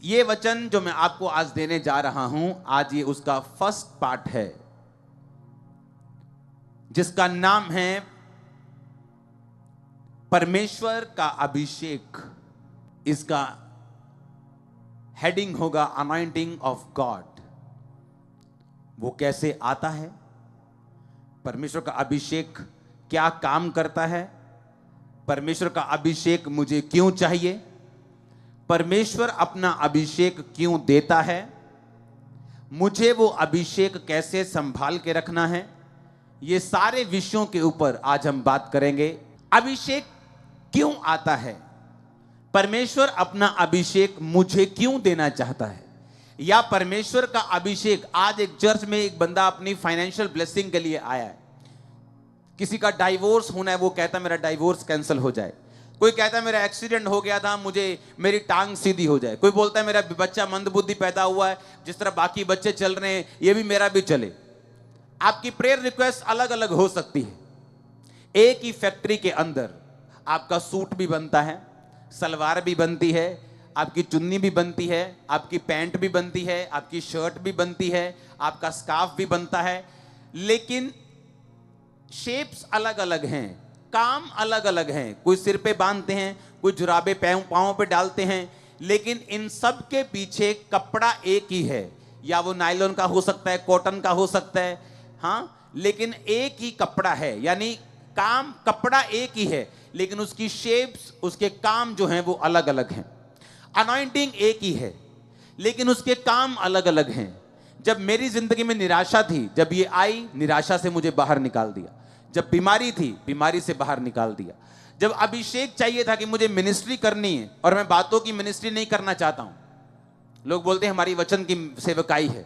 ये वचन जो मैं आपको आज देने जा रहा हूं, आज ये उसका फर्स्ट पार्ट है, जिसका नाम है परमेश्वर का अभिषेक। इसका हेडिंग होगा अनॉइंटिंग ऑफ गॉड। वो कैसे आता है, परमेश्वर का अभिषेक क्या काम करता है, परमेश्वर का अभिषेक मुझे क्यों चाहिए, परमेश्वर अपना अभिषेक क्यों देता है, मुझे वो अभिषेक कैसे संभाल के रखना है। ये सारे विषयों के ऊपर आज हम बात करेंगे। अभिषेक क्यों आता है, परमेश्वर अपना अभिषेक मुझे क्यों देना चाहता है, या परमेश्वर का अभिषेक। आज एक चर्च में एक बंदा अपनी फाइनेंशियल ब्लेसिंग के लिए आया है। किसी का डाइवोर्स होना है, वो कहता मेरा डाइवोर्स कैंसिल हो जाए। कोई कहता है मेरा एक्सीडेंट हो गया था, मुझे मेरी टांग सीधी हो जाए। कोई बोलता है मेरा बच्चा मंदबुद्धि पैदा हुआ है, जिस तरह बाकी बच्चे चल रहे हैं ये भी मेरा भी चले। आपकी प्रेयर रिक्वेस्ट अलग अलग हो सकती है। एक ही फैक्ट्री के अंदर आपका सूट भी बनता है, सलवार भी बनती है, आपकी चुन्नी भी बनती है, आपकी पैंट भी बनती है, आपकी शर्ट भी बनती है, आपका स्कार्फ भी बनता है, लेकिन शेप्स अलग अलग हैं, काम अलग अलग हैं। कोई सिर पे बांधते हैं, कोई जुराबे पाँव पे डालते हैं, लेकिन इन सब के पीछे कपड़ा एक ही है। या वो नायलॉन का हो सकता है, कॉटन का हो सकता है, हाँ, लेकिन एक ही कपड़ा है। यानी काम कपड़ा एक ही है, लेकिन उसकी शेप्स, उसके काम जो हैं वो अलग अलग हैं। अनॉइंटिंग एक ही है, लेकिन उसके काम अलग अलग हैं। जब मेरी जिंदगी में निराशा थी, जब ये आई, निराशा से मुझे बाहर निकाल दिया। जब बीमारी थी, बीमारी से बाहर निकाल दिया। जब अभिषेक चाहिए था कि मुझे मिनिस्ट्री करनी है, और मैं बातों की मिनिस्ट्री नहीं करना चाहता हूं। लोग बोलते हैं हमारी वचन की सेवकाई है,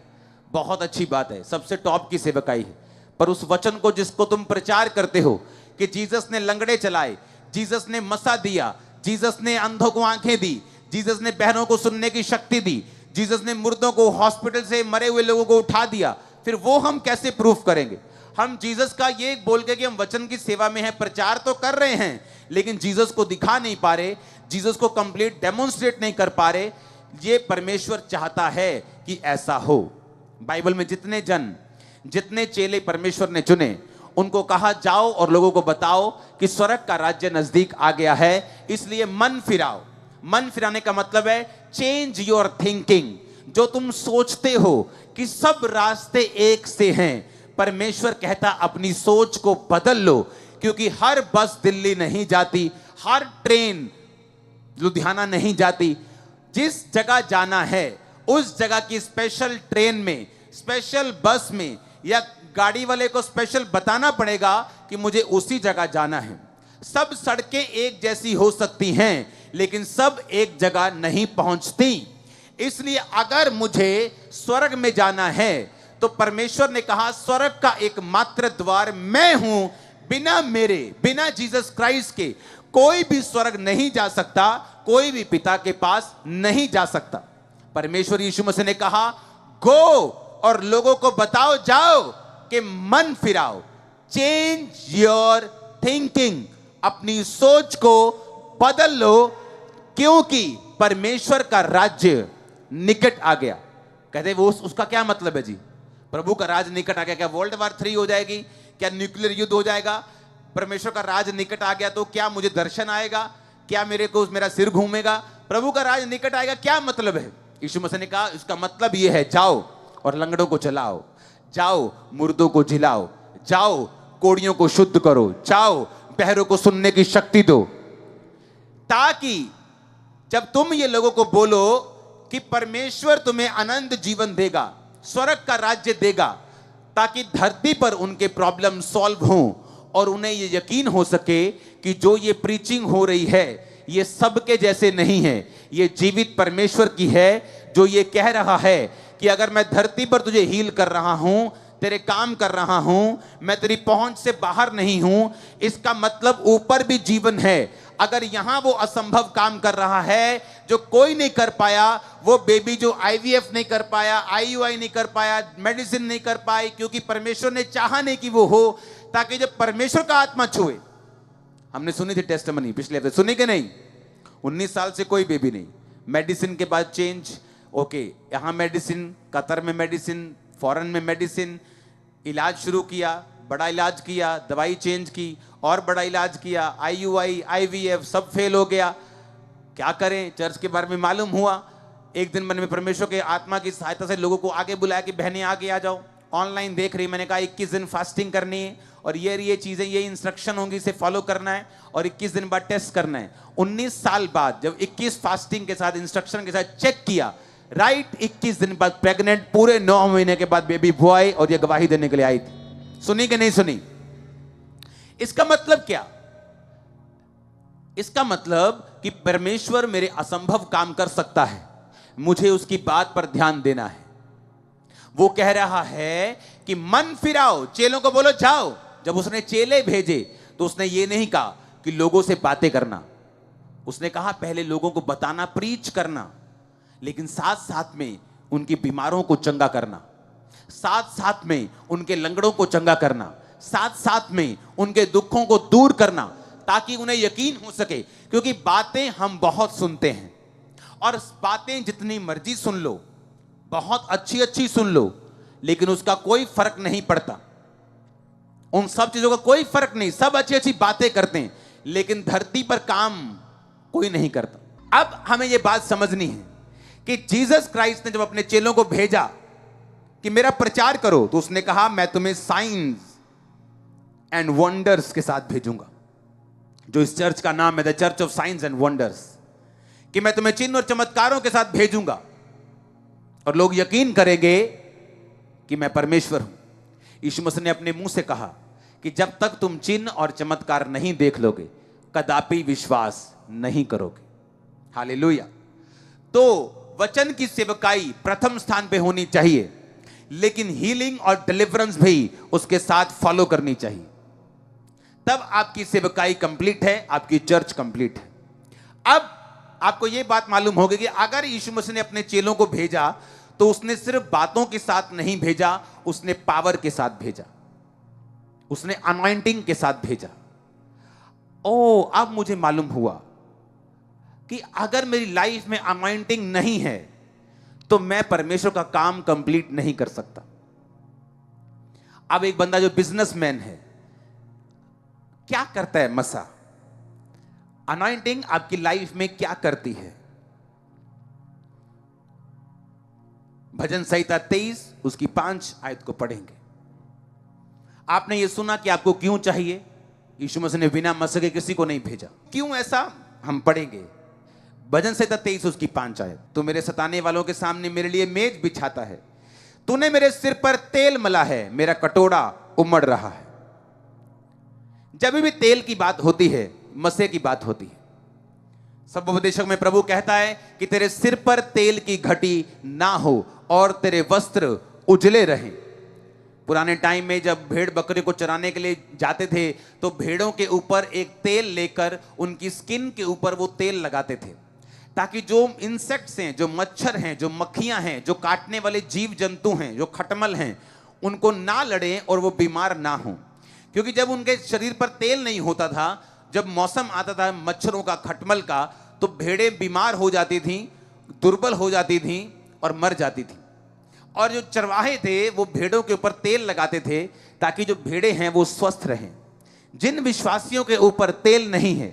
बहुत अच्छी बात है, सबसे टॉप की सेवकाई है, पर उस वचन को जिसको तुम प्रचार करते हो कि जीसस ने लंगड़े चलाए, जीसस ने मसा दिया, जीसस ने अंधों को आंखें दी, जीसस ने बहनों को सुनने की शक्ति दी, जीसस ने मुर्दों को, हॉस्पिटल से मरे हुए लोगों को उठा दिया, फिर वो हम कैसे प्रूफ करेंगे? हम जीसस का ये बोल के कि हम वचन की सेवा में हैं, प्रचार तो कर रहे हैं, लेकिन जीसस को दिखा नहीं पा रहे, जीसस को कंप्लीट डेमोन्स्ट्रेट नहीं कर पा रहे। ये परमेश्वर चाहता है कि ऐसा हो। बाइबल में जितने चेले परमेश्वर ने चुने, उनको कहा जाओ और लोगों को बताओ कि स्वर्ग का राज्य नजदीक आ गया है, इसलिए मन फिराओ। मन फिराने का मतलब है चेंज योर थिंकिंग। जो तुम सोचते हो कि सब रास्ते एक से हैं, परमेश्वर कहता अपनी सोच को बदल लो, क्योंकि हर बस दिल्ली नहीं जाती, हर ट्रेन लुधियाना नहीं जाती। जिस जगह जाना है उस जगह की स्पेशल ट्रेन में, स्पेशल बस में, या गाड़ी वाले को स्पेशल बताना पड़ेगा कि मुझे उसी जगह जाना है। सब सड़कें एक जैसी हो सकती हैं, लेकिन सब एक जगह नहीं पहुंचती। इसलिए अगर मुझे स्वर्ग में जाना है, तो परमेश्वर ने कहा स्वर्ग का एकमात्र द्वार मैं हूं, बिना मेरे, बिना जीसस क्राइस्ट के कोई भी स्वर्ग नहीं जा सकता, कोई भी पिता के पास नहीं जा सकता। परमेश्वर यीशु मसीह ने कहा गो और लोगों को बताओ, जाओ कि मन फिराओ, चेंज योर थिंकिंग, अपनी सोच को बदल लो, क्योंकि परमेश्वर का राज्य निकट आ गया। कहते वो उसका क्या मतलब है जी? प्रभु का राज निकट आ गया, क्या वर्ल्ड वॉर 3 हो जाएगी? क्या न्यूक्लियर युद्ध हो जाएगा? परमेश्वर का राज निकट आ गया तो क्या मुझे दर्शन आएगा? क्या मेरा सिर घूमेगा? प्रभु का राज निकट आएगा, क्या मतलब है? यीशु मसीह ने कहा इसका मतलब यह है, जाओ और लंगड़ों को चलाओ, जाओ मुर्दों को जिलाओ, जाओ कोड़ियों को शुद्ध करो, जाओ बहरों को सुनने की शक्ति दो, ताकि जब तुम ये लोगों को बोलो कि परमेश्वर तुम्हें अनंत जीवन देगा, स्वर्ग का राज्य देगा, ताकि धरती पर उनके प्रॉब्लम सॉल्व हों और उन्हें ये यकीन हो सके कि जो ये प्रीचिंग हो रही है ये सबके जैसे नहीं है, ये जीवित परमेश्वर की है, जो ये कह रहा है कि अगर मैं धरती पर तुझे हील कर रहा हूं, तेरे काम कर रहा हूं, मैं तेरी पहुंच से बाहर नहीं हूं, इसका मतलब ऊपर भी जीवन है। अगर यहां वो असंभव काम कर रहा है जो कोई नहीं कर पाया, वो बेबी जो आईवीएफ नहीं कर पाया, आईयूआई नहीं कर पाया, मेडिसिन नहीं कर पाई, क्योंकि परमेश्वर ने चाहा नहीं कि वो हो, ताकि जब परमेश्वर का आत्मा छुए। हमने सुनी थी टेस्टिमनी पिछले हफ्ते, सुनी कि नहीं? 19 साल से कोई बेबी नहीं, मेडिसिन के बाद चेंज, ओके यहाँ मेडिसिन, कतर में मेडिसिन, फॉरेन में मेडिसिन, इलाज शुरू किया, बड़ा इलाज किया, दवाई चेंज की और बड़ा इलाज किया, IUI IVF सब फेल हो गया। क्या करें, चर्च के बारे में मालूम हुआ। एक दिन मन में परमेश्वर के आत्मा की सहायता से लोगों को आगे बुलाया कि बहनें आगे आ जाओ, ऑनलाइन देख रही। मैंने कहा 21 दिन फास्टिंग करनी है और ये चीजें, ये इंस्ट्रक्शन होंगी, इसे फॉलो करना है और 21 दिन बाद टेस्ट करना है। 19 साल बाद जब 21 फास्टिंग के साथ इंस्ट्रक्शन के साथ चेक किया, राइट 21 दिन बाद प्रेग्नेंट, पूरे 9 महीने के बाद बेबी बॉय, और ये गवाही देने के लिए आई थी। सुनी कि नहीं सुनी? इसका मतलब क्या? इसका मतलब कि परमेश्वर मेरे असंभव काम कर सकता है, मुझे उसकी बात पर ध्यान देना है। वो कह रहा है कि मन फिराओ, चेलों को बोलो जाओ। जब उसने चेले भेजे तो उसने ये नहीं कहा कि लोगों से बातें करना, उसने कहा पहले लोगों को बताना, प्रीच करना, लेकिन साथ साथ में उनके बीमारों को चंगा करना, साथ साथ में उनके लंगड़ों को चंगा करना, साथ साथ में उनके दुखों को दूर करना, ताकि उन्हें यकीन हो सके। क्योंकि बातें हम बहुत सुनते हैं और बातें जितनी मर्जी सुन लो, बहुत अच्छी अच्छी सुन लो, लेकिन उसका कोई फर्क नहीं पड़ता। उन सब चीजों का कोई फर्क नहीं, सब अच्छी अच्छी बातें करते हैं, लेकिन धरती पर काम कोई नहीं करता। अब हमें यह बात समझनी है कि जीसस क्राइस्ट ने जब अपने चेलों को भेजा कि मेरा प्रचार करो, तो उसने कहा मैं तुम्हें साइंस एंड वंडर्स के साथ भेजूंगा, जो इस चर्च का नाम है the church of science and wonders, कि मैं तुम्हें चिन्ह और चमत्कारों के साथ भेजूंगा और लोग यकीन करेंगे कि मैं परमेश्वर हूं। यीशु मसीह ने अपने मुंह से कहा कि जब तक तुम चिन्ह और चमत्कार नहीं देख लोगे, कदापि विश्वास नहीं करोगे। हालेलुया। तो वचन की सेवकाई प्रथम स्थान पे होनी चाहिए, लेकिन हीलिंग और डिलीवरेंस भी उसके साथ फॉलो करनी चाहिए। तब आपकी सेवकाई कंप्लीट है, आपकी चर्च कंप्लीट है। अब आपको यह बात मालूम होगी कि अगर यीशु मसीह ने अपने चेलों को भेजा तो उसने सिर्फ बातों के साथ नहीं भेजा, उसने पावर के साथ भेजा, उसने अनॉइंटिंग के साथ भेजा। ओ, अब मुझे मालूम हुआ कि अगर मेरी लाइफ में अनॉइंटिंग नहीं है तो मैं परमेश्वर का काम कंप्लीट नहीं कर सकता। अब एक बंदा जो बिजनेसमैन है, क्या करता है? मसा अनॉइंटिंग आपकी लाइफ में क्या करती है? भजन संहिता 23 उसकी 5 आयत को पढ़ेंगे। आपने ये सुना कि आपको क्यों चाहिए? यीशु मसीह ने बिना मसा के किसी को नहीं भेजा। क्यों ऐसा? हम पढ़ेंगे। भजन संहिता 23 उसकी 5 आयत। तू मेरे सताने वालों के सामने मेरे लिए मेज बिछाता है, तूने मेरे सिर पर तेल मला है, मेरा कटोरा उमड़ रहा है। जब भी तेल की बात होती है, मसे की बात होती है। सब उपदेशक में प्रभु कहता है कि तेरे सिर पर तेल की घटी ना हो और तेरे वस्त्र उजले रहें। पुराने टाइम में जब भेड़ बकरे को चराने के लिए जाते थे तो भेड़ों के ऊपर एक तेल लेकर उनकी स्किन के ऊपर वो तेल लगाते थे, ताकि जो इंसेक्ट्स हैं, जो मच्छर हैं, जो मक्खियां हैं, जो काटने वाले जीव जंतु हैं, जो खटमल हैं, उनको ना लड़ें और वो बीमार ना हों। क्योंकि जब उनके शरीर पर तेल नहीं होता था, जब मौसम आता था मच्छरों का, खटमल का, तो भेड़ें बीमार हो जाती थीं, दुर्बल हो जाती थीं और मर जाती थीं। और जो चरवाहे थे वो भेड़ों के ऊपर तेल लगाते थे ताकि जो भेड़ें हैं वो स्वस्थ रहें। जिन विश्वासियों के ऊपर तेल नहीं है,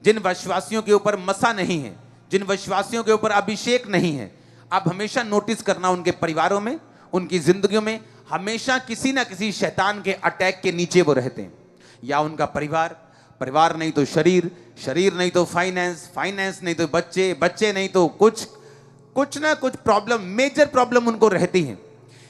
जिन विश्वासियों के ऊपर मसा नहीं है, जिन विश्वासियों के ऊपर अभिषेक नहीं है, आप हमेशा नोटिस करना उनके परिवारों में, उनकी जिंदगियों में हमेशा किसी ना किसी शैतान के अटैक के नीचे वो रहते हैं। या उनका परिवार, परिवार नहीं तो शरीर, शरीर नहीं तो फाइनेंस, फाइनेंस नहीं तो बच्चे, बच्चे नहीं तो कुछ ना कुछ प्रॉब्लम, मेजर प्रॉब्लम उनको रहती है।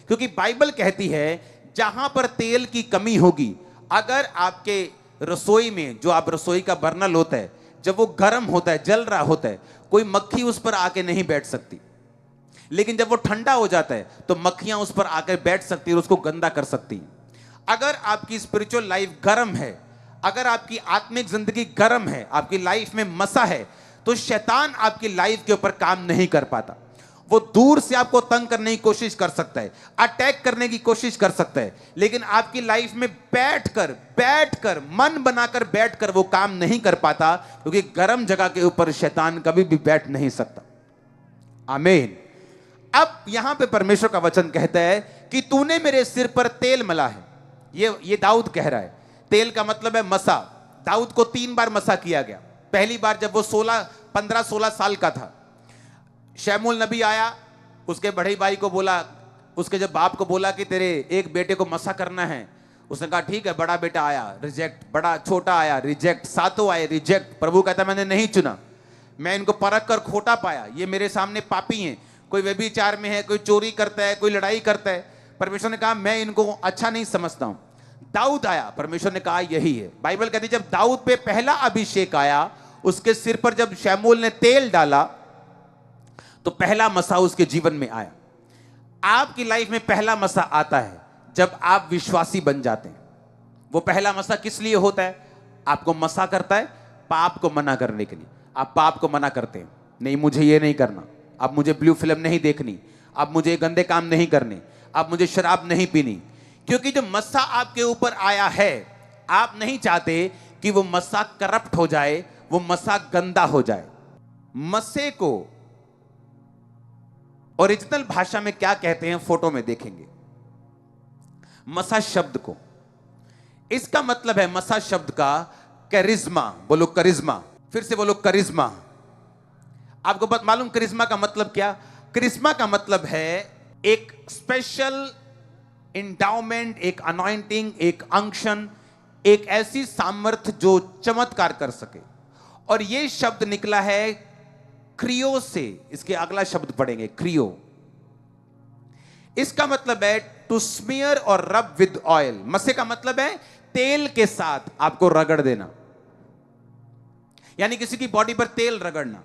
क्योंकि बाइबल कहती है जहां पर तेल की कमी होगी, अगर आपके रसोई में जो आप रसोई का बर्नल होता है, जब वो गर्म होता है, जल रहा होता है, कोई मक्खी उस पर आके नहीं बैठ सकती। लेकिन जब वो ठंडा हो जाता है तो मक्खियां उस पर आकर बैठ सकती है और उसको गंदा कर सकती हैं। अगर आपकी स्पिरिचुअल लाइफ गर्म है, अगर आपकी आत्मिक जिंदगी गर्म है, आपकी लाइफ में मसा है, तो शैतान आपकी लाइफ के ऊपर काम नहीं कर पाता। वो दूर से आपको तंग करने की कोशिश कर सकता है, अटैक करने की कोशिश कर सकता है, लेकिन आपकी लाइफ में बैठकर मन बनाकर बैठकर वो काम नहीं कर पाता, क्योंकि गर्म जगह के ऊपर शैतान कभी भी बैठ नहीं सकता। आमीन। अब यहां पे परमेश्वर का वचन कहता है कि तूने मेरे सिर पर तेल मला है। ये दाऊद कह रहा है। तेल का मतलब है मसा। दाऊद को 3 बार मसा किया गया। पहली बार जब वो 15-16 साल का था, शमूएल नबी आया, उसके बड़े भाई को बोला, उसके जब बाप को बोला कि तेरे एक बेटे को मसा करना है, उसने कहा ठीक है। बड़ा बेटा आया, रिजेक्ट। बड़ा छोटा आया, रिजेक्ट। सातों आए, रिजेक्ट। प्रभु कहता मैंने नहीं चुना, मैं इनको परख कर खोटा पाया, ये मेरे सामने पापी हैं। कोई व्यभिचार में है, कोई चोरी करता है, कोई लड़ाई करता है। परमेश्वर ने कहा मैं इनको अच्छा नहीं समझता हूं। दाऊद आया, परमेश्वर ने कहा यही है। बाइबल कहती है जब दाऊद पे पहला अभिषेक आया, उसके सिर पर जब शमूएल ने तेल डाला, तो पहला मसा उसके जीवन में आया। आपकी लाइफ में पहला मसा आता है जब आप विश्वासी बन जाते हैं। वो पहला मसा किस लिए होता है? आपको मसा करता है पाप को मना करने के लिए। आप पाप को मना करते हैं, नहीं मुझे ये नहीं करना, अब मुझे ब्लू फिल्म नहीं देखनी, अब मुझे गंदे काम नहीं करने, अब मुझे शराब नहीं पीनी। क्योंकि जो मसा आपके ऊपर आया है, आप नहीं चाहते कि वो मसा करप्ट हो जाए, वो मसा गंदा हो जाए। मसे को ओरिजिनल भाषा में क्या कहते हैं, फोटो में देखेंगे। मसा शब्द को, इसका मतलब है मसा शब्द का करिश्मा। बोलो करिश्मा, फिर से बोलो करिश्मा। आपको मालूम करिश्मा का मतलब क्या? करिश्मा का मतलब है एक स्पेशल इंडाउमेंट, एक अनॉइंटिंग, एक अंक्शन, एक ऐसी सामर्थ्य जो चमत्कार कर सके। और यह शब्द निकला है क्रियो से। इसके अगला शब्द पढ़ेंगे, क्रियो। इसका मतलब है टू स्मीयर और रब विद ऑयल। मसे का मतलब है तेल के साथ आपको रगड़ देना, यानी किसी की बॉडी पर तेल रगड़ना।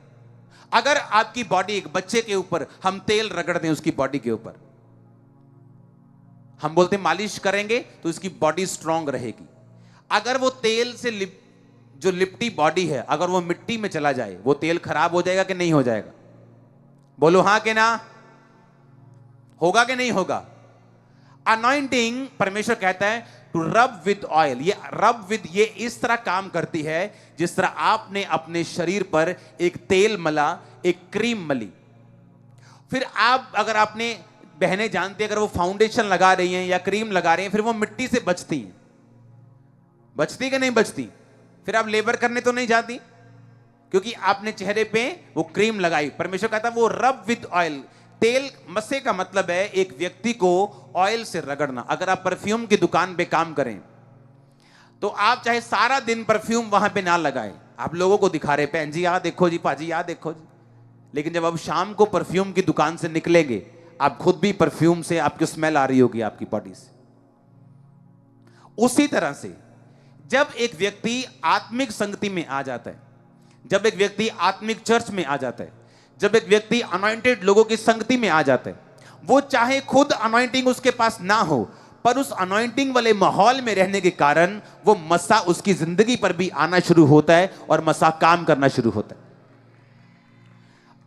अगर आपकी बॉडी, एक बच्चे के ऊपर हम तेल रगड़ दें, उसकी बॉडी के ऊपर, हम बोलते हैं मालिश करेंगे तो उसकी बॉडी स्ट्रांग रहेगी। अगर वो तेल से जो लिपटी बॉडी है, अगर वो मिट्टी में चला जाए, वो तेल खराब हो जाएगा कि नहीं हो जाएगा? बोलो हां कि ना, होगा कि नहीं होगा? अनॉइंटिंग, परमेश्वर कहता है टू रब विद ऑयल। ये रब विद, ये इस तरह काम करती है जिस तरह आपने अपने शरीर पर एक तेल मला, एक क्रीम मली। फिर आप, अगर आपने, बहनें जानती है, अगर वो फाउंडेशन लगा रही हैं या क्रीम लगा रही हैं, फिर वो मिट्टी से बचती हैं। बचती कि नहीं बचती? फिर आप लेबर करने तो नहीं जाती, क्योंकि आपने चेहरे पे वो क्रीम लगाई। परमेश्वर कहता है वो रब विद ऑयल। तेल, मसे का मतलब है एक व्यक्ति को ऑयल से रगड़ना। अगर आप परफ्यूम की दुकान पे काम करें तो आप चाहे सारा दिन परफ्यूम वहां पे ना लगाएं, आप लोगों को दिखा रहे, बहन जी यहां देखो जी, पाजी यहां देखो जी, लेकिन जब आप शाम को परफ्यूम की दुकान से निकलेंगे, आप खुद भी परफ्यूम से आपकी स्मेल आ रही होगी आपकी बॉडी से। उसी तरह से जब एक व्यक्ति आत्मिक संगति में आ जाता है, जब एक व्यक्ति आत्मिक चर्च में आ जाता है, जब एक व्यक्ति अनॉइंटेड लोगों की संगति में आ जाता है, वो चाहे खुद अनॉइंटिंग उसके पास ना हो, पर उस अनॉइंटिंग वाले माहौल में रहने के कारण वो मसा उसकी जिंदगी पर भी आना शुरू होता है और मसा काम करना शुरू होता है।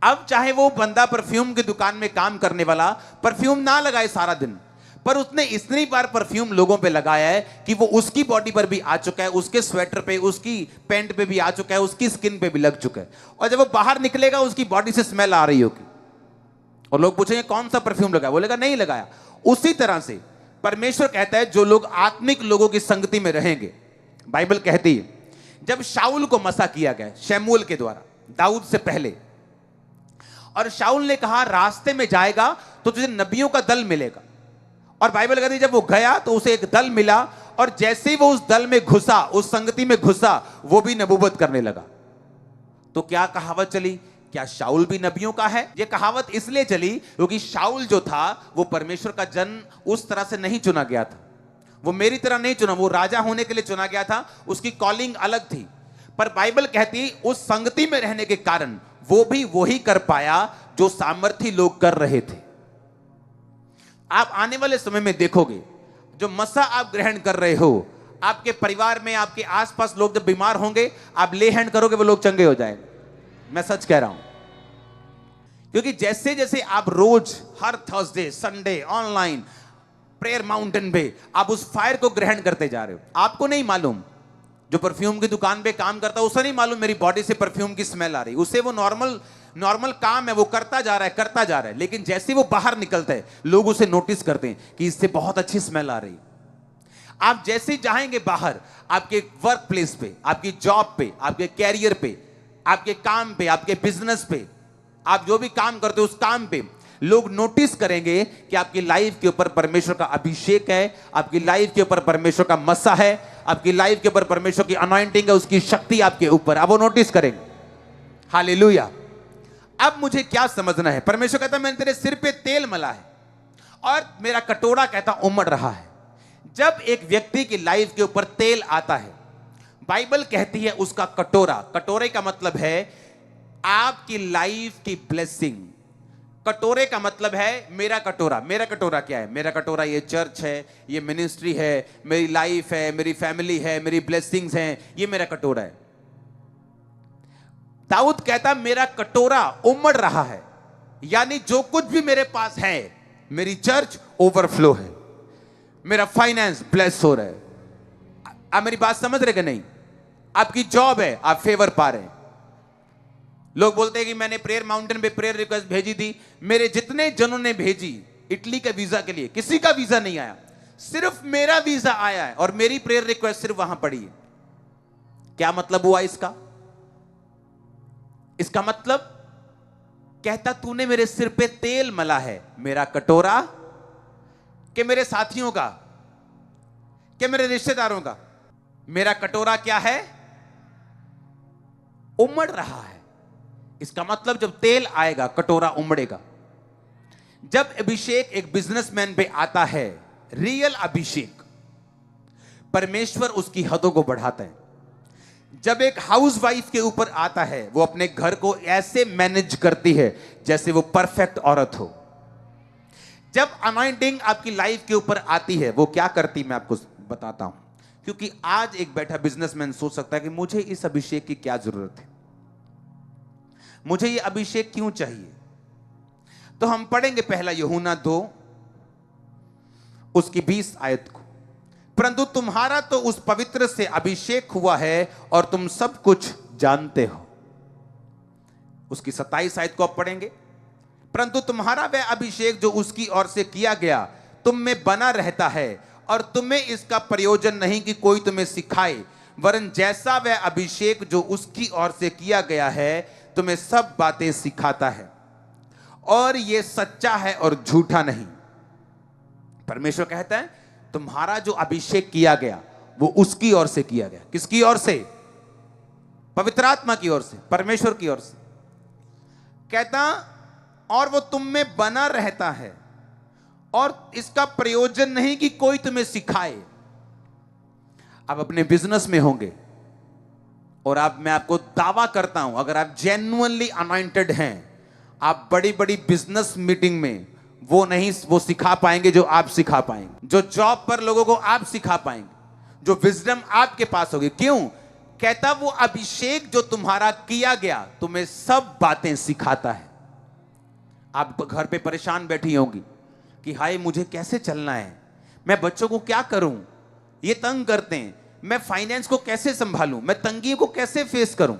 अब चाहे वो बंदा परफ्यूम की दुकान में काम करने वाला परफ्यूम ना लगाए सारा दिन, पर उसने इतनी बार परफ्यूम लोगों पे लगाया है कि वो उसकी बॉडी पर भी आ चुका है, उसके स्वेटर पे, उसकी पैंट पे भी आ चुका है, उसकी स्किन पे भी लग चुका है। और जब वो बाहर निकलेगा उसकी बॉडी से स्मेल आ रही होगी और लोग पूछेंगे कौन सा परफ्यूम लगाया, बोलेगा नहीं लगाया। उसी तरह से परमेश्वर कहता है जो लोग आत्मिक लोगों की संगति में रहेंगे, बाइबल कहती है जब शाऊल को मसा किया गया शमूएल के द्वारा, दाऊद से पहले, और शाऊल ने कहा रास्ते में जाएगा तो तुझे नबियों का दल मिलेगा। और बाइबल कहती है जब वो गया तो उसे एक दल मिला, और जैसे ही वो उस दल में घुसा, उस संगति में घुसा, वो भी नबूवत करने लगा। तो क्या कहावत चली, क्या शाऊल भी नबियों का है? ये कहावत इसलिए चली क्योंकि शाऊल जो था वो परमेश्वर का जन उस तरह से नहीं चुना गया था, वो मेरी तरह नहीं चुना, वो राजा होने के लिए चुना गया था, उसकी कॉलिंग अलग थी। पर बाइबल कहती उस संगति में रहने के कारण वो भी वही कर पाया जो सामर्थी लोग कर रहे थे। आप आने वाले समय में देखोगे जो मसा आप ग्रहण कर रहे हो, आपके परिवार में, आपके आसपास लोग जब बीमार होंगे, आप ले हैंड करोगे वो लोग चंगे हो जाएंगे। मैं सच कह रहा हूं, क्योंकि जैसे जैसे आप रोज हर Thursday, Sunday online prayer mountain पे आप उस फायर को ग्रहण करते जा रहे हो, आपको नहीं मालूम, जो परफ्यूम की दुकान पे काम करता है उसे नहीं मालूम मेरी बॉडी से परफ्यूम की स्मेल आ रही, उसे वो नॉर्मल नॉर्मल काम है, वो करता जा रहा है, लेकिन जैसे वो बाहर निकलता है लोग उसे नोटिस करते हैं कि इससे बहुत अच्छी स्मेल आ रही है। आप जैसे ही जाएंगे बाहर, आपके वर्क प्लेस पे, आपकी जॉब पे, आपके कैरियर पे, आपके काम पे, आपके बिजनेस पे, आप जो भी काम करते हो उस काम पे लोग नोटिस करेंगे कि आपकी लाइफ के ऊपर परमेश्वर का अभिषेक है, आपकी लाइफ के ऊपर परमेश्वर का मस्सा है, आपकी लाइफ के ऊपर परमेश्वर की अनॉइंटिंग है, उसकी शक्ति आपके ऊपर, अब वो नोटिस करेंगे। हालेलुया। अब मुझे क्या समझना है? परमेश्वर कहता है मैंने तेरे सिर पे तेल मला है और मेरा कटोरा कहता उमड़ रहा है। जब एक व्यक्ति की लाइफ के ऊपर तेल आता है, बाइबल कहती है उसका कटोरा, कटोरे का मतलब है आपकी लाइफ की ब्लेसिंग। कटोरे का मतलब है मेरा कटोरा। मेरा कटोरा क्या है? मेरा कटोरा ये चर्च है, ये मिनिस्ट्री है, मेरी लाइफ है, मेरी फैमिली है, मेरी ब्लेसिंग्स हैं, ये मेरा कटोरा है। दाऊद कहता मेरा कटोरा उमड़ रहा है, यानी जो कुछ भी मेरे पास है, मेरी चर्च ओवरफ्लो है, मेरा फाइनेंस ब्लेस हो रहा है। आप मेरी बात समझ रहे कि नहीं? आपकी जॉब है, आप फेवर पा रहे हैं। लोग बोलते हैं कि मैंने प्रेयर माउंटेन पे प्रेयर रिक्वेस्ट भेजी थी, मेरे जितने जनों ने भेजी इटली के वीजा के लिए, किसी का वीजा नहीं आया, सिर्फ मेरा वीजा आया है और मेरी प्रेयर रिक्वेस्ट सिर्फ वहां पड़ी है। क्या मतलब हुआ इसका? इसका मतलब कहता तूने मेरे सिर पे तेल मला है, मेरा कटोरा कि मेरे साथियों का, कि मेरे रिश्तेदारों का, मेरा कटोरा क्या है? उमड़ रहा है। इसका मतलब जब तेल आएगा कटोरा उमड़ेगा। जब अभिषेक एक बिजनेसमैन पे आता है, रियल अभिषेक, परमेश्वर उसकी हदों को बढ़ाता है। जब एक हाउसवाइफ के ऊपर आता है, वो अपने घर को ऐसे मैनेज करती है जैसे वो परफेक्ट औरत हो। जब अनॉइंटिंग आपकी लाइफ के ऊपर आती है, वो क्या करती मैं आपको बताता हूं, क्योंकि आज एक बैठा बिजनेसमैन सोच सकता है कि मुझे इस अभिषेक की क्या जरूरत है, मुझे ये अभिषेक क्यों चाहिए। तो हम पढ़ेंगे पहला यूहन्ना 2 उसकी 20 आयत को। परंतु तुम्हारा तो उस पवित्र से अभिषेक हुआ है और तुम सब कुछ जानते हो। उसकी 27 आयत को आप पढ़ेंगे। परंतु तुम्हारा वह अभिषेक जो उसकी ओर से किया गया तुम में बना रहता है और तुम्हें इसका प्रयोजन नहीं कि कोई तुम्हें सिखाए, वरन जैसा वह अभिषेक जो उसकी ओर से किया गया है तुम्हें सब बातें सिखाता है, और यह सच्चा है और झूठा नहीं। परमेश्वर कहता है तुम्हारा जो अभिषेक किया गया वो उसकी ओर से किया गया। किसकी ओर से? पवित्र आत्मा की ओर से, परमेश्वर की ओर से। कहता और वो तुम में बना रहता है और इसका प्रयोजन नहीं कि कोई तुम्हें सिखाए। आप अपने बिजनेस में होंगे और मैं आपको दावा करता हूं, अगर आप जेन्युइनली अनॉइंटेड हैं, आप बड़ी बड़ी बिजनेस मीटिंग में वो सिखा पाएंगे जो आप सिखा पाएंगे, जो जॉब पर लोगों को आप सिखा पाएंगे, जो विजडम आपके पास होगी। क्यों? कहता वो अभिषेक जो तुम्हारा किया गया तुम्हें सब बातें सिखाता है। आप घर पे परेशान बैठी होंगी कि हाय मुझे कैसे चलना है, मैं बच्चों को क्या करूं, ये तंग करते हैं, मैं फाइनेंस को कैसे संभालूं, मैं तंगी को कैसे फेस करूं।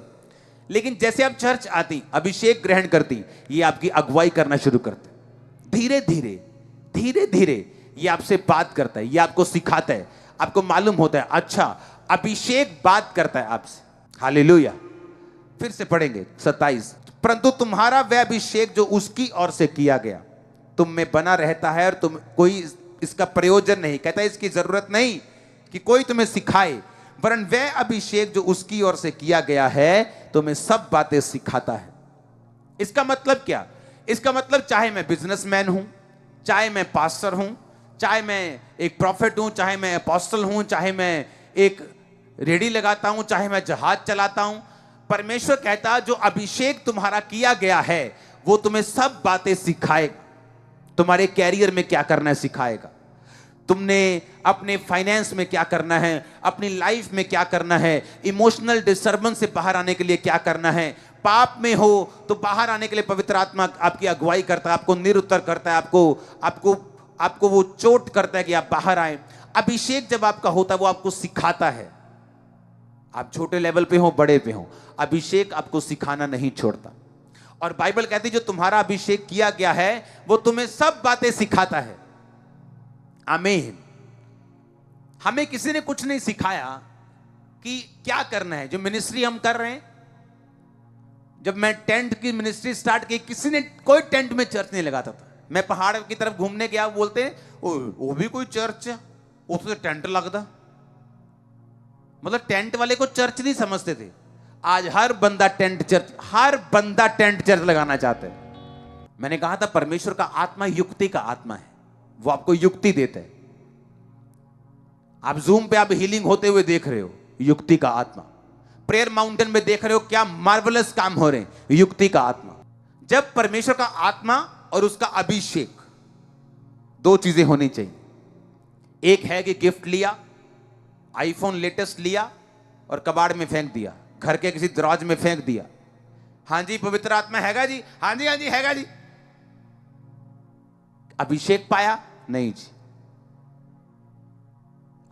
लेकिन जैसे आप चर्च आती, अभिषेक ग्रहण करती, ये आपकी अगुवाई करना शुरू करते, धीरे धीरे धीरे धीरे ये आपसे बात करता है, ये आपको सिखाता है, आपको मालूम होता है अच्छा अभिषेक बात करता है आपसे। हालेलुया। फिर से पढ़ेंगे 27। परंतु तुम्हारा वह अभिषेक जो उसकी ओर से किया गया तुम में बना रहता है और तुम कोई इसका प्रयोजन नहीं, कहता है इसकी जरूरत नहीं कि कोई तुम्हें सिखाए, वरन वह अभिषेक जो उसकी ओर से किया गया है तुम्हें सब बातें सिखाता है। इसका मतलब क्या? इसका मतलब चाहे मैं बिजनेसमैन हूं, चाहे मैं पास्टर हूं, चाहे मैं एक प्रॉफिट हूं, चाहे मैं अपोस्टल हूं, चाहे मैं एक रेडी लगाता हूं, चाहे मैं जहाज चलाता हूं, परमेश्वर कहता जो अभिषेक तुम्हारा किया गया है वो तुम्हें सब बातें सिखाएगा। तुम्हारे कैरियर में क्या करना है सिखाएगा, तुमने अपने फाइनेंस में क्या करना है, अपनी लाइफ में क्या करना है, इमोशनल डिस्टर्बेंस से बाहर आने के लिए क्या करना है, पाप में हो तो बाहर आने के लिए पवित्र आत्मा आपकी अगुवाई करता है, आपको निरुत्तर करता है, आपको वो चोट करता है कि आप बाहर आए। अभिषेक जब आपका होता है वो आपको सिखाता है। आप छोटे लेवल पे हो बड़े पे हो, अभिषेक आपको सिखाना नहीं छोड़ता। और बाइबल कहती है जो तुम्हारा अभिषेक किया गया है वो तुम्हें सब बातें सिखाता है। आमीन। हमें किसी ने कुछ नहीं सिखाया कि क्या करना है। जो मिनिस्ट्री हम कर रहे हैं, जब मैं टेंट की मिनिस्ट्री स्टार्ट की, किसी ने कोई टेंट में चर्च नहीं लगाता था। मैं पहाड़ की तरफ घूमने गया, बोलते हैं वो भी कोई चर्च है, उससे टेंट लगता। मतलब टेंट वाले को चर्च नहीं समझते थे। आज हर बंदा टेंट चर्च लगाना चाहता है। मैंने कहा था परमेश्वर का आत्मा युक्ति का आत्मा है, वो आपको युक्ति देता है। आप जूम पे आप हीलिंग होते हुए देख रहे हो, युक्ति का आत्मा। प्रेयर माउंटेन में देख रहे हो क्या मार्वलस काम हो रहे हैं, युक्ति का आत्मा। जब परमेश्वर का आत्मा और उसका अभिषेक, दो चीजें होनी चाहिए। एक है कि गिफ्ट लिया, आईफोन लेटेस्ट लिया और कबाड़ में फेंक दिया, घर के किसी दराज में फेंक दिया। हाँ जी पवित्र आत्मा हैगा जी, हाँ जी हैगा जी। अभिषेक पाया? नहीं जी।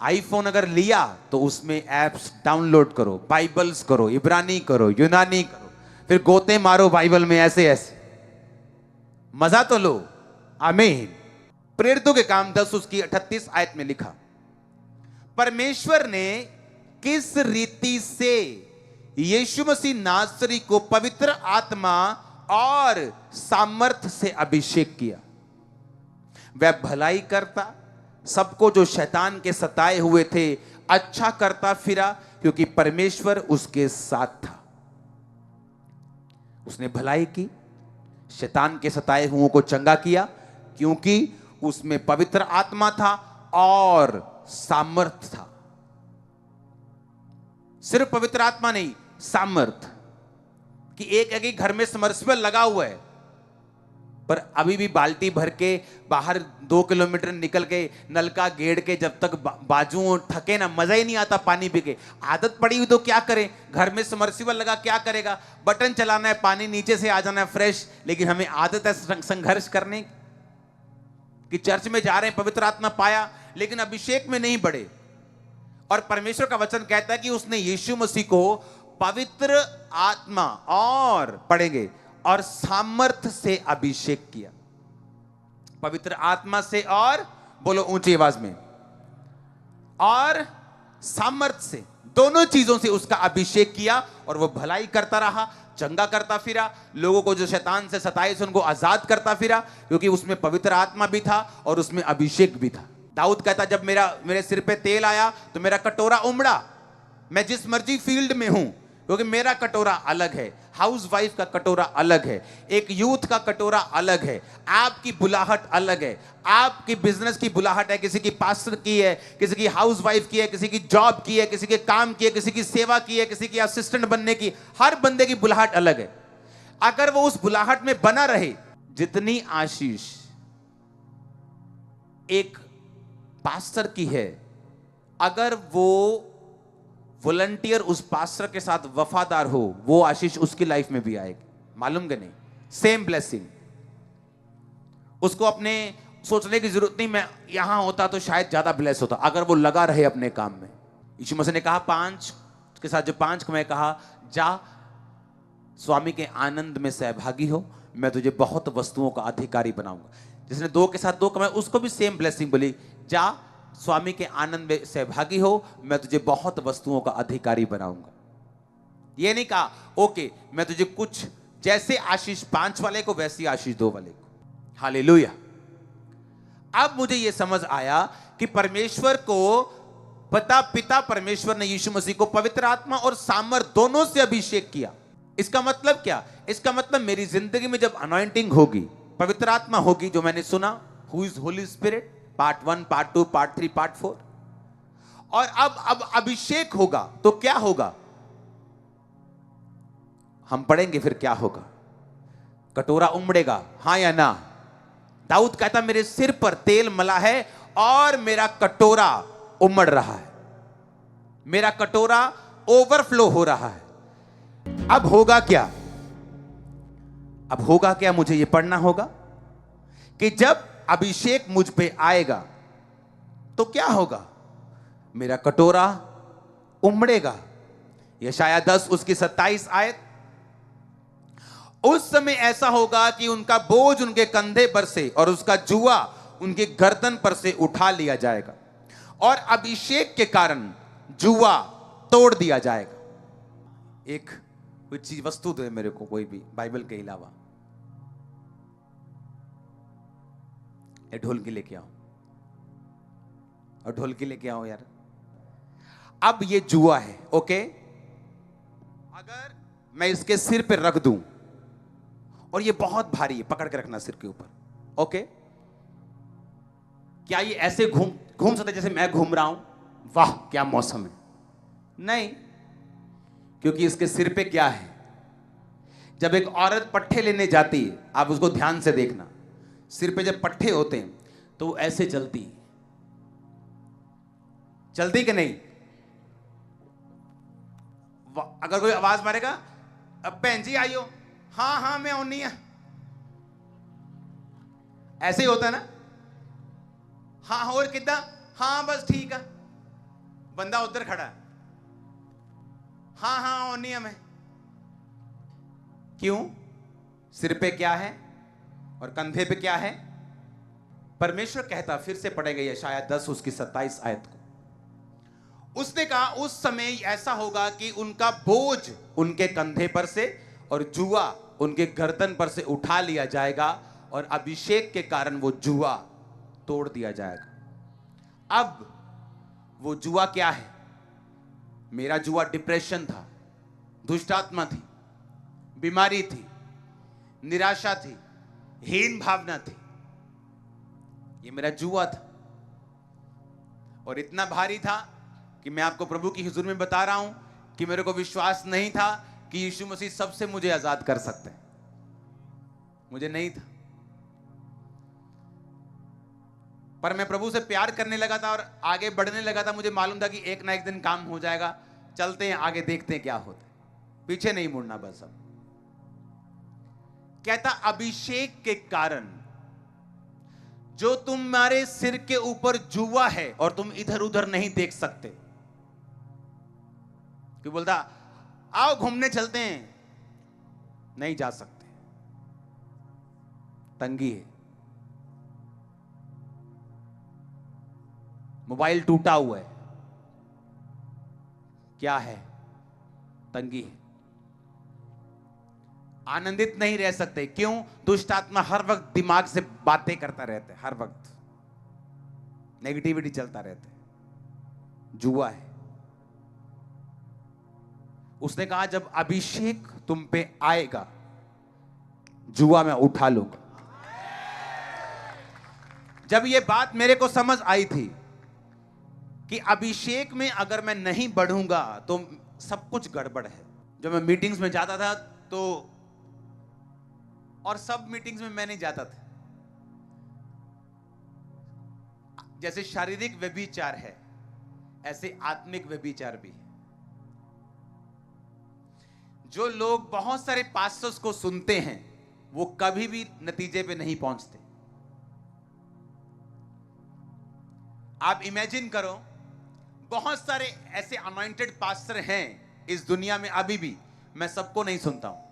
आईफोन अगर लिया तो उसमें एप्स डाउनलोड करो, बाइबल्स करो, इब्रानी करो, यूनानी करो, फिर गोते मारो बाइबल में ऐसे ऐसे, मजा तो लो। आमीन। प्रेरितों के काम 10 उसकी 38 आयत में लिखा, परमेश्वर ने किस रीति से यीशु मसीह नासरी को पवित्र आत्मा और सामर्थ से अभिषेक किया। वह भलाई करता, सबको जो शैतान के सताए हुए थे अच्छा करता फिरा, क्योंकि परमेश्वर उसके साथ था। उसने भलाई की, शैतान के सताए हुओं को चंगा किया, क्योंकि उसमें पवित्र आत्मा था और सामर्थ था। सिर्फ पवित्र आत्मा नहीं, सामर्थ। कि एक घर में समर्सिबल लगा हुआ है, पर अभी भी बाल्टी भर के बाहर 2 किलोमीटर निकल के नलका गेड़ के जब तक बाजू थके ना, मजा ही नहीं आता पानी पी के। आदत पड़ी हुई तो क्या करें, घर में समर्सिबल लगा क्या करेगा, बटन चलाना है, पानी नीचे से आ जाना है फ्रेश। लेकिन हमें आदत है संघर्ष करने कि चर्च में जा रहे हैं, पवित्र आत्मा पाया लेकिन अभिषेक में नहीं बढ़े। और परमेश्वर का वचन कहता है कि उसने यीशु मसीह को पवित्र आत्मा और पढ़ेंगे और सामर्थ से अभिषेक किया। पवित्र आत्मा से और, बोलो ऊंची आवाज में, और सामर्थ से, दोनों चीजों से उसका अभिषेक किया। और वो भलाई करता रहा, चंगा करता फिरा, लोगों को जो शैतान से सताए थे उनको आजाद करता फिरा, क्योंकि उसमें पवित्र आत्मा भी था और उसमें अभिषेक भी था। दाऊद कहता जब मेरे सिर पे तेल आया तो मेरा कटोरा उमड़ा। मैं जिस मर्जी फील्ड में हूं, क्योंकि मेरा कटोरा अलग है, हाउस वाइफ का कटोरा अलग है, एक यूथ का कटोरा अलग है, आपकी बुलाहट अलग है, आपकी बिजनेस की बुलाहट है, किसी की पास्टर की है, किसी की हाउस वाइफ की है, किसी की जॉब की है, किसी के काम की है, किसी की सेवा की है, किसी की असिस्टेंट बनने की। हर बंदे की बुलाहट अलग है। अगर वो उस बुलाहट में बना रहे, जितनी आशीष एक पास्टर की है, अगर वो वॉलंटियर उस पास्टर के साथ वफादार हो, वो आशीष उसकी लाइफ में भी आएगी। मालूम कि नहीं? Same blessing. उसको अपने सोचने की जरूरत नहीं, मैं यहां होता तो शायद ज्यादा ब्लेस होता, अगर वो लगा रहे अपने काम में। यीशु मसीह ने कहा 5 के साथ जो 5 को मैं कहा, जा स्वामी के आनंद में सहभागी हो, मैं तुझे बहुत वस्तुओं का अधिकारी बनाऊंगा। जिसने 2 के साथ 2 कमाए, उसको भी सेम ब्लेसिंग बोली, जा स्वामी के आनंद में सहभागी हो, मैं तुझे बहुत वस्तुओं का अधिकारी बनाऊंगा। ये नहीं कहा ओके मैं तुझे कुछ, जैसे आशीष 5 वाले को वैसी आशीष 2 वाले को। हालेलुया। अब मुझे यह समझ आया कि परमेश्वर को पिता परमेश्वर ने यीशु मसीह को पवित्र आत्मा और सामर्थ दोनों से अभिषेक किया। इसका मतलब क्या? इसका मतलब मेरी जिंदगी में जब अनॉइंटिंग होगी, पवित्र आत्मा होगी, जो मैंने सुना, who is Holi spirit, part 1, part 2, part 3, part 4, और अब अभिषेक होगा तो क्या होगा हम पढ़ेंगे। फिर क्या होगा? कटोरा उमड़ेगा, हां या ना? दाऊद कहता मेरे सिर पर तेल मला है और मेरा कटोरा उमड़ रहा है, मेरा कटोरा ओवरफ्लो हो रहा है। अब होगा क्या? अब होगा क्या? मुझे यह पढ़ना होगा कि जब अभिषेक मुझ पे आएगा तो क्या होगा? मेरा कटोरा उमड़ेगा। यशायाह 10 उसकी 27 आयत, उस समय ऐसा होगा कि उनका बोझ उनके कंधे पर से और उसका जुआ उनके गर्दन पर से उठा लिया जाएगा और अभिषेक के कारण जुआ तोड़ दिया जाएगा। एक कोई चीज वस्तु दे मेरे को, कोई भी बाइबल के अलावा। ये ढोलकी लेके आओ, और ढोलकी लेके आओ यार। अब ये जुआ है, ओके। अगर मैं इसके सिर पे रख दूं, और ये बहुत भारी है, पकड़ के रखना सिर के ऊपर, ओके। क्या ये ऐसे घूम सकता है जैसे मैं घूम रहा हूं? वाह क्या मौसम है। नहीं, क्योंकि इसके सिर पे क्या है। जब एक औरत पट्ठे लेने जाती है, आप उसको ध्यान से देखना, सिर पे जब पट्ठे होते हैं तो वो ऐसे चलती कि नहीं? अगर कोई आवाज मारेगा, अब भैन जी आइयो, हाँ हाँ मैं आनी है, ऐसे ही होता है ना। हाँ और कितना, हाँ बस ठीक है। बंदा उधर खड़ा है, हाँ हाँ आनी है मैं। क्यों? सिर पे क्या है और कंधे पे क्या है? परमेश्वर कहता, फिर से पढ़ेगा यशायाह 10 उसकी 27 आयत को। उसने कहा उस समय ऐसा होगा कि उनका बोझ उनके कंधे पर से और जुआ उनके गर्दन पर से उठा लिया जाएगा और अभिषेक के कारण वो जुआ तोड़ दिया जाएगा। अब वो जुआ क्या है? मेरा जुआ डिप्रेशन था, दुष्ट आत्मा थी, बीमारी थी, निराशा थी, हीन भावना थी। ये मेरा जुआ था और इतना भारी था कि मैं आपको प्रभु की हुजूर में बता रहा हूं कि मेरे को विश्वास नहीं था कि यीशु मसीह सबसे मुझे आजाद कर सकते हैं। मुझे नहीं था, पर मैं प्रभु से प्यार करने लगा था और आगे बढ़ने लगा था। मुझे मालूम था कि एक ना एक दिन काम हो जाएगा, चलते हैं आगे, देखते हैं क्या होता है, पीछे नहीं मुड़ना बस। अब कहता अभिषेक के कारण जो तुम्हारे सिर के ऊपर जुआ है और तुम इधर उधर नहीं देख सकते, कि बोलता आओ घूमने चलते हैं, नहीं जा सकते, तंगी है, मोबाइल टूटा हुआ है, क्या है? तंगी है। आनंदित नहीं रह सकते, क्यों? दुष्ट आत्मा हर वक्त दिमाग से बातें करता रहता है, हर वक्त नेगेटिविटी चलता रहता है, जुआ है। उसने कहा जब अभिषेक तुम पे आएगा, जुआ मैं उठा लूंगा। जब ये बात मेरे को समझ आई थी कि अभिषेक में अगर मैं नहीं बढ़ूंगा तो सब कुछ गड़बड़ है। जब मैं मीटिंग्स में जाता था तो, और सब मीटिंग्स में मैं नहीं जाता था, जैसे शारीरिक व्यभिचार है ऐसे आत्मिक व्यभिचार भी है। जो लोग बहुत सारे पास्टर्स को सुनते हैं वो कभी भी नतीजे पे नहीं पहुंचते। आप इमेजिन करो, बहुत सारे ऐसे अनॉइंटेड पास्टर हैं इस दुनिया में अभी भी, मैं सबको नहीं सुनता हूं।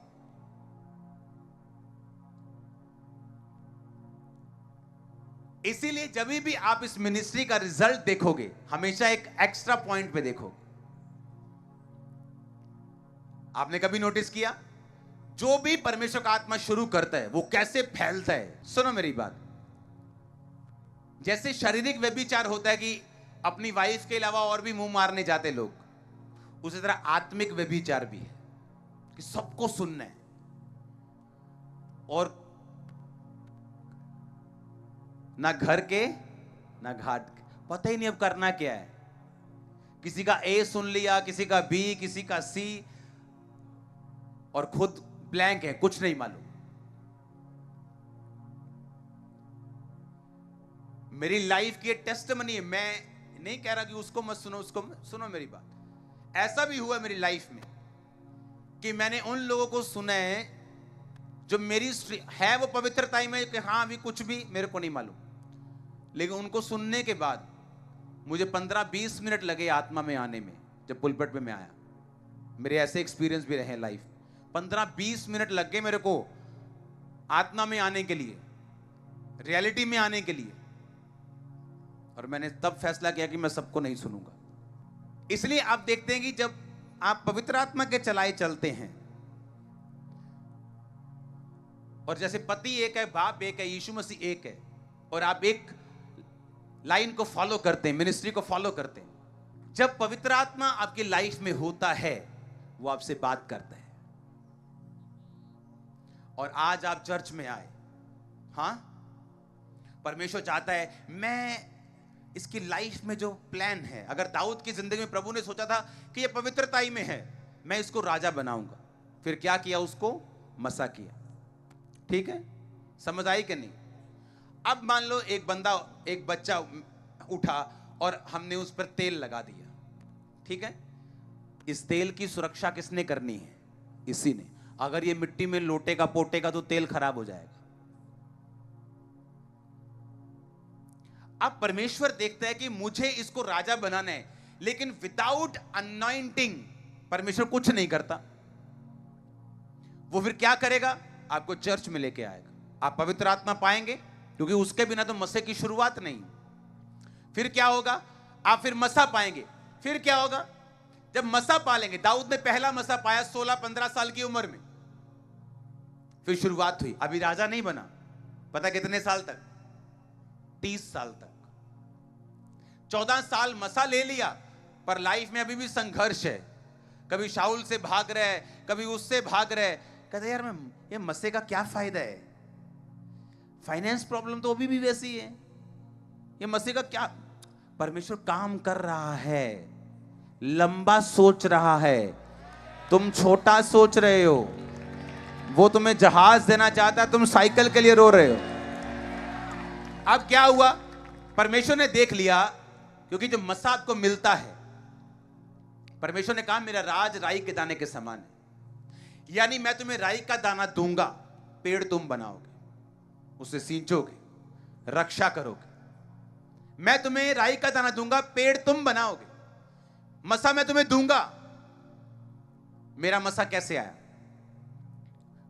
इसीलिए जब भी आप इस मिनिस्ट्री का रिजल्ट देखोगे, हमेशा एक एक्स्ट्रा पॉइंट पे देखो। आपने कभी नोटिस किया, जो भी परमेश्वर का आत्मा शुरू करता है वो कैसे फैलता है? सुनो मेरी बात। जैसे शारीरिक व्यभिचार होता है कि अपनी वाइफ के अलावा और भी मुंह मारने जाते लोग, उसी तरह आत्मिक व्यभिचार भी है कि सबको सुनना है और ना घर के ना घाट के, पता ही नहीं अब करना क्या है। किसी का ए सुन लिया, किसी का बी, किसी का सी, और खुद ब्लैंक है, कुछ नहीं मालूम। मेरी लाइफ की टेस्टिमनी है, मैं नहीं कह रहा कि उसको मत सुनो, उसको सुनो मेरी बात। ऐसा भी हुआ मेरी लाइफ में कि मैंने उन लोगों को सुना है जो मेरी है वो पवित्रता में कि हाँ अभी कुछ भी मेरे को नहीं मालूम, लेकिन उनको सुनने के बाद मुझे 15-20 मिनट लगे आत्मा में आने में। जब पुलपट पे मैं आया, मेरे ऐसे एक्सपीरियंस भी रहे लाइफ। 15-20 मिनट लग गए मेरे को आत्मा में आने के लिए, रियलिटी में आने के लिए, और मैंने तब फैसला किया कि मैं सबको नहीं सुनूंगा। इसलिए आप देखते हैं कि जब आप पवित्र आत्मा के चलाए चलते हैं, और जैसे पति एक है, बाप एक है, यीशु मसीह एक है, और आप एक लाइन को फॉलो करते हैं, मिनिस्ट्री को फॉलो करते हैं, जब पवित्र आत्मा आपकी लाइफ में होता है वो आपसे बात करता है। और आज आप चर्च में आए, हां, परमेश्वर चाहता है मैं इसकी लाइफ में जो प्लान है, अगर दाऊद की जिंदगी में प्रभु ने सोचा था कि ये पवित्रताई में है, मैं इसको राजा बनाऊंगा, फिर क्या किया, उसको मसा किया। ठीक है, समझ आई कि नहीं? अब मान लो एक बंदा, एक बच्चा उठा और हमने उस पर तेल लगा दिया, ठीक है, इस तेल की सुरक्षा किसने करनी है? इसी ने। अगर ये मिट्टी में लोटेगा पोटेगा तो तेल खराब हो जाएगा। अब परमेश्वर देखता है कि मुझे इसको राजा बनाना है, लेकिन विदाउट अनॉइंटिंग परमेश्वर कुछ नहीं करता। वो फिर क्या करेगा? आपको चर्च में लेके आएगा, आप पवित्र आत्मा पाएंगे, क्योंकि उसके बिना तो मसे की शुरुआत नहीं। फिर क्या होगा? आप फिर मसा पाएंगे। फिर क्या होगा? जब मसा पालेंगे, दाऊद ने पहला मसा पाया 16-15 साल की उम्र में, फिर शुरुआत हुई। अभी राजा नहीं बना, पता कितने साल तक? 30 साल तक। 14 साल मसा ले लिया, पर लाइफ में अभी भी संघर्ष है। कभी शाऊल से भाग रहे हैं, कभी उससे भाग रहे हैं। कहते यार, मैं ये मसे का क्या फायदा है? फाइनेंस प्रॉब्लम तो अभी भी वैसी है, ये मसीह का क्या? परमेश्वर काम कर रहा है, लंबा सोच रहा है, तुम छोटा सोच रहे हो। वो तुम्हें जहाज देना चाहता है, तुम साइकिल के लिए रो रहे हो। अब क्या हुआ? परमेश्वर ने देख लिया, क्योंकि जो मसा आपको मिलता है, परमेश्वर ने कहा मेरा राज राई के दाने के समान है, यानी मैं तुम्हें राई का दाना दूंगा, पेड़ तुम बनाओगे, उसे सींचोगे, रक्षा करोगे। मैं तुम्हें राई का दाना दूंगा, पेड़ तुम बनाओगे, मसा मैं तुम्हें दूंगा। मेरा मसा कैसे आया?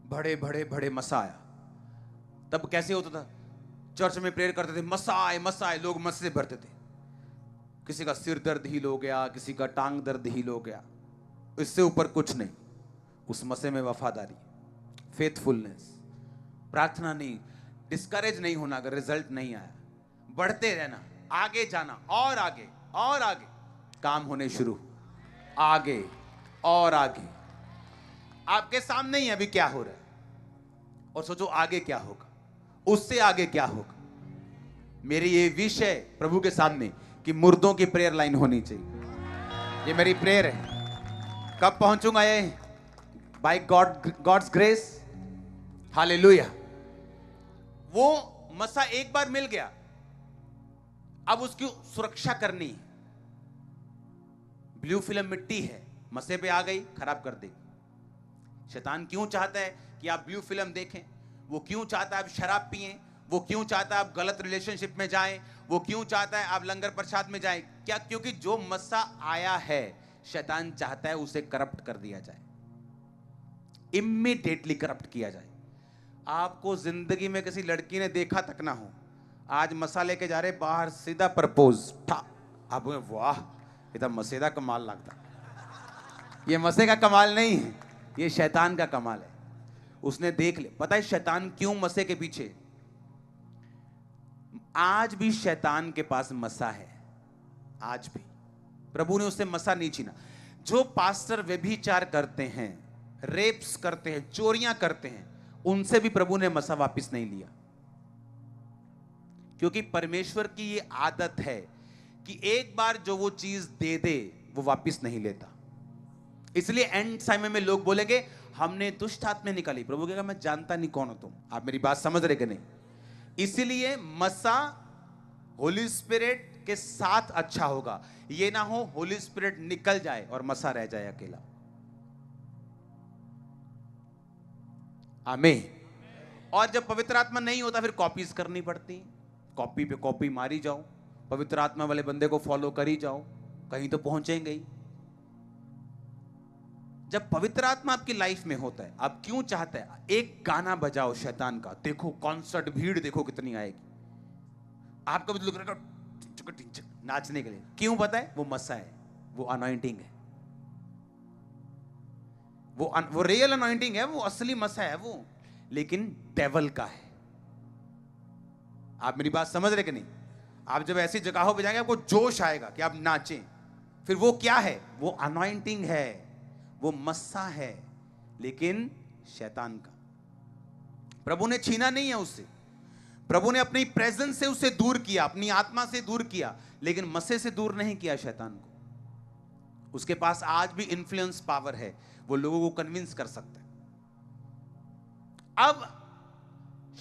बड़े बड़े बड़े मसा आया। तब कैसे होता था? चर्च में प्रेयर करते थे, मसा आए, लोग मसे से भरते थे। किसी का सिर दर्द हील हो गया, किसी का टांग दर्द हील हो गया, इससे ऊपर कुछ नहीं। उस मसे में वफादारी, फेथफुलनेस, प्रार्थना नहीं, डिस्करेज नहीं होना अगर रिजल्ट नहीं आया, बढ़ते रहना, आगे जाना, और आगे और आगे, काम होने शुरू, आगे और आगे। आपके सामने ही अभी क्या हो रहा है, और सोचो आगे क्या होगा, उससे आगे क्या होगा। मेरी ये विश है प्रभु के सामने कि मुर्दों की प्रेयर लाइन होनी चाहिए। ये मेरी प्रेयर है। कब पहुंचूंगा ये? By god's grace, hallelujah. वो मसा एक बार मिल गया, अब उसकी सुरक्षा करनी है। ब्लू फिल्म मिट्टी है, मसे पे आ गई, खराब कर देगी। शैतान क्यों चाहता है कि आप ब्लू फिल्म देखें? वो क्यों चाहता है आप शराब पिएं? वो क्यों चाहता है आप गलत रिलेशनशिप में जाएं? वो क्यों चाहता है आप लंगर प्रसाद में जाएं? क्या? क्योंकि जो मसा आया है, शैतान चाहता है उसे करप्ट कर दिया जाए, इमीडिएटली करप्ट किया जाए। आपको जिंदगी में किसी लड़की ने देखा तक ना हो, आज मसा लेके जा रहे, बाहर सीधा प्रपोज, आप वाह, ये मसेदा कमाल लगता। ये मसे का कमाल नहीं है, ये शैतान का कमाल है। उसने देख ले। पता है शैतान क्यों मसे के पीछे? आज भी शैतान के पास मसा है, आज भी। प्रभु ने उससे मसा नहीं छीना। जो पास्टर व्यभिचार करते हैं, रेप्स करते हैं, चोरियां करते हैं, उनसे भी प्रभु ने मसा वापस नहीं लिया, क्योंकि परमेश्वर की ये आदत है कि एक बार जो वो चीज दे दे वो वापस नहीं लेता। इसलिए एंड समय में लोग बोलेंगे हमने दुष्ट आत्मा निकाली, प्रभु कहेगा मैं जानता नहीं कौन हो तुम। आप मेरी बात समझ रहे कि नहीं? इसीलिए मसा होली स्पिरिट के साथ अच्छा होगा, ये ना हो होली स्पिरिट निकल जाए और मसा रह जाए अकेला। आमीन। और जब पवित्र आत्मा नहीं होता फिर कॉपीज करनी पड़ती, कॉपी पे कॉपी मारी जाओ, पवित्र आत्मा वाले बंदे को फॉलो करी जाओ, कहीं तो पहुंचेंगे ही। जब पवित्र आत्मा आपकी लाइफ में होता है, आप क्यों चाहते हैं एक गाना बजाओ शैतान का, देखो कॉन्सर्ट, भीड़ देखो कितनी आएगी, आपका भी लग रहा नाचने के लिए। क्यों पता है? वो मसा है, वो अनॉइंटिंग है, वो रियल अनॉइंटिंग है, वो असली मसा है वो, लेकिन डेवल का है। आप मेरी बात समझ रहे कि नहीं? आप जब ऐसी जगहों पे जाएंगे आपको जोश आएगा कि आप नाचें, फिर वो क्या है? वो अनॉइंटिंग है, वो मस्सा है, लेकिन शैतान का। प्रभु ने छीना नहीं है उससे, प्रभु ने अपनी प्रेजेंस से उसे दूर किया, अपनी आत्मा से दूर किया, लेकिन मस्से से दूर नहीं किया शैतान को। उसके पास आज भी इन्फ्लुएंस पावर है, वो लोगों को कन्विंस कर सकता है। अब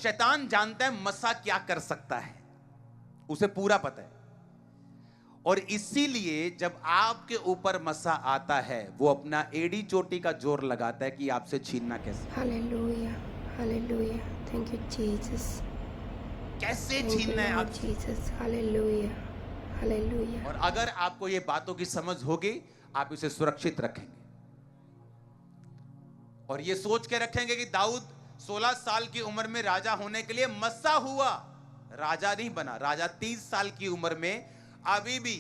शैतान जानता है मस्सा क्या कर सकता है, उसे पूरा पता है, और इसीलिए जब आपके ऊपर मस्सा आता है वो अपना एड़ी चोटी का जोर लगाता है कि आपसे छीनना कैसे। Hallelujah, hallelujah, thank you Jesus. कैसे छीनना है आप जीसस, हालेलुया, हालेलुया। और अगर आपको ये बातों की समझ होगी, आप इसे सुरक्षित रखेंगे और ये सोच के रखेंगे कि दाऊद 16 साल की उम्र में राजा होने के लिए मस्सा हुआ, राजा नहीं बना। राजा 30 साल की उम्र में अभी भी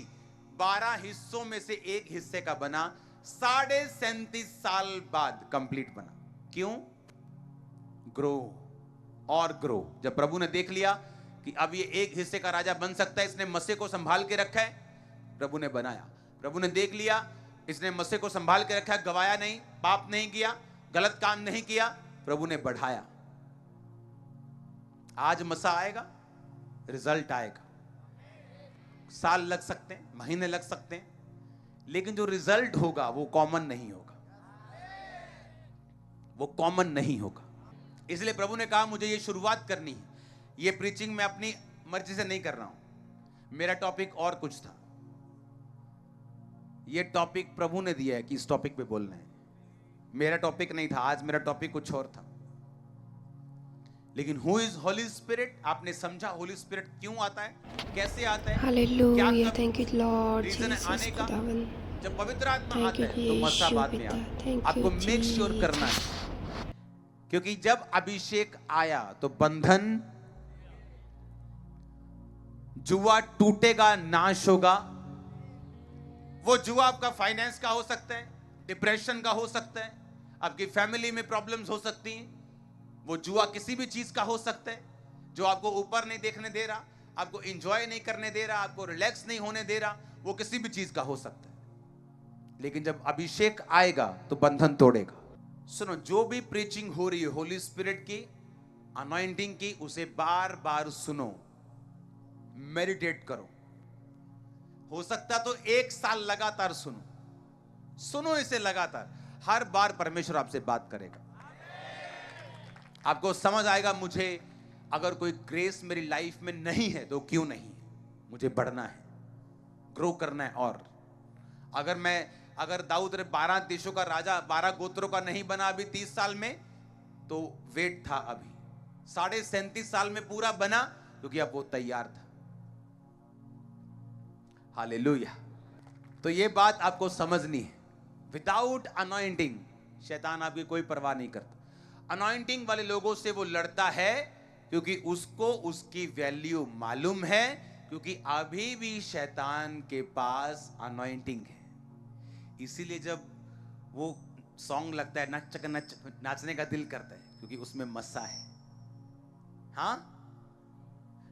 12 हिस्सों में से एक हिस्से का बना, 37.5 साल बाद कंप्लीट बना। क्यों? ग्रो और ग्रो। जब प्रभु ने देख लिया कि अब ये एक हिस्से का राजा बन सकता है, इसने मस्से को संभाल के रखा है, प्रभु ने बनाया। प्रभु ने देख लिया इसने मस्से को संभाल के रखा है, गवाया नहीं, पाप नहीं किया, गलत काम नहीं किया, प्रभु ने बढ़ाया। आज मस्सा आएगा, रिजल्ट आएगा। साल लग सकते हैं, महीने लग सकते हैं, लेकिन जो रिजल्ट होगा वो कॉमन नहीं होगा, वो कॉमन नहीं होगा। इसलिए प्रभु ने कहा मुझे ये शुरुआत करनी है, ये प्रीचिंग मैं अपनी मर्जी से नहीं कर रहा हूं, मेरा टॉपिक और कुछ था। ये टॉपिक प्रभु ने दिया है कि इस टॉपिक पे बोलना है, मेरा टॉपिक नहीं था। आज मेरा टॉपिक कुछ और था, लेकिन हु इज होली स्पिरिट, आपने समझा होली स्पिरिट क्यों आता है, कैसे आता है, hallelujah, thank you lord reason है जीसस। आने का। खुदावन, जब पवित्र आत्मा आता है तो यीशु मस्सा बाद में पिता, आता है। thank आपको you, मेक श्योर Jesus। करना है, क्योंकि जब अभिषेक आया तो बंधन, जुआ टूटेगा, नाश होगा। वो जुआ आपका फाइनेंस का हो सकता है, डिप्रेशन का हो सकता है, आपकी फैमिली में प्रॉब्लम्स हो सकती हैं। वो जुआ किसी भी चीज का हो सकता है जो आपको ऊपर नहीं देखने दे रहा, आपको एंजॉय नहीं करने दे रहा, आपको रिलैक्स नहीं होने दे रहा, वो किसी भी चीज का हो सकता है। लेकिन जब अभिषेक आएगा तो बंधन तोड़ेगा। सुनो, जो भी प्रीचिंग हो रही है होली स्पिरिट की, अनॉइंटिंग की, उसे बार बार सुनो, मेडिटेट करो। हो सकता तो 1 साल लगातार सुनो इसे लगातार, हर बार परमेश्वर आपसे बात करेगा। आपको समझ आएगा मुझे अगर कोई ग्रेस मेरी लाइफ में नहीं है तो क्यों नहीं है, मुझे बढ़ना है, ग्रो करना है। और अगर दाऊद ने 12 देशों का राजा, 12 गोत्रों का नहीं बना अभी 30 साल में, तो वेट था अभी 37.5 साल में पूरा बना, क्योंकि अब वो तैयार था। हालेलुया। तो ये बात आपको समझनी है। विदाउट अनॉइंटिंग शैतान आपकी कोई परवाह नहीं करता। अनॉइंटिंग वाले लोगों से वो लड़ता है क्योंकि उसको उसकी वैल्यू मालूम है, क्योंकि अभी भी शैतान के पास अनॉइंटिंग है। इसीलिए जब वो सॉन्ग लगता है नाचने का दिल करता है, क्योंकि उसमें मस्सा है। हाँ,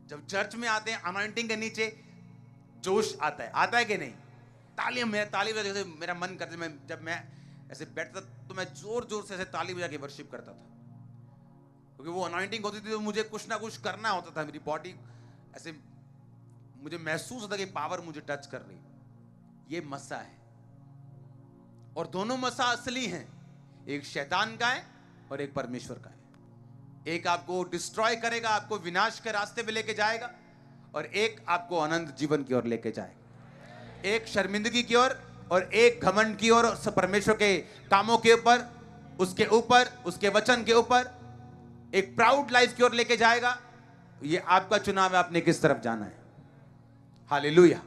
जब चर्च में आते हैं अनॉइंटिंग के नीचे जोश आता है कि नहीं? ताली बजा के मेरा मन करता है, जब मैं ऐसे बैठता तो मैं जोर जोर से ऐसे ताली बजा के वर्शिप करता था, क्योंकि वो अनॉइंटिंग होती थी तो मुझे कुछ ना कुछ करना होता था। मेरी बॉडी ऐसे, मुझे महसूस होता कि पावर मुझे टच कर रही। ये मस्सा है, और दोनों मस्सा असली हैं, एक शैतान का है और एक परमेश्वर का है। एक आपको डिस्ट्रॉय करेगा, आपको विनाश के रास्ते पे लेके जाएगा, और एक आपको अनंत जीवन की ओर लेके जाएगा। एक शर्मिंदगी की ओर और एक घमंड की ओर, परमेश्वर के कामों के ऊपर, उसके वचन के ऊपर, एक प्राउड लाइफ की ओर लेके जाएगा। ये आपका चुनाव है, आपने किस तरफ जाना है। हालेलुया।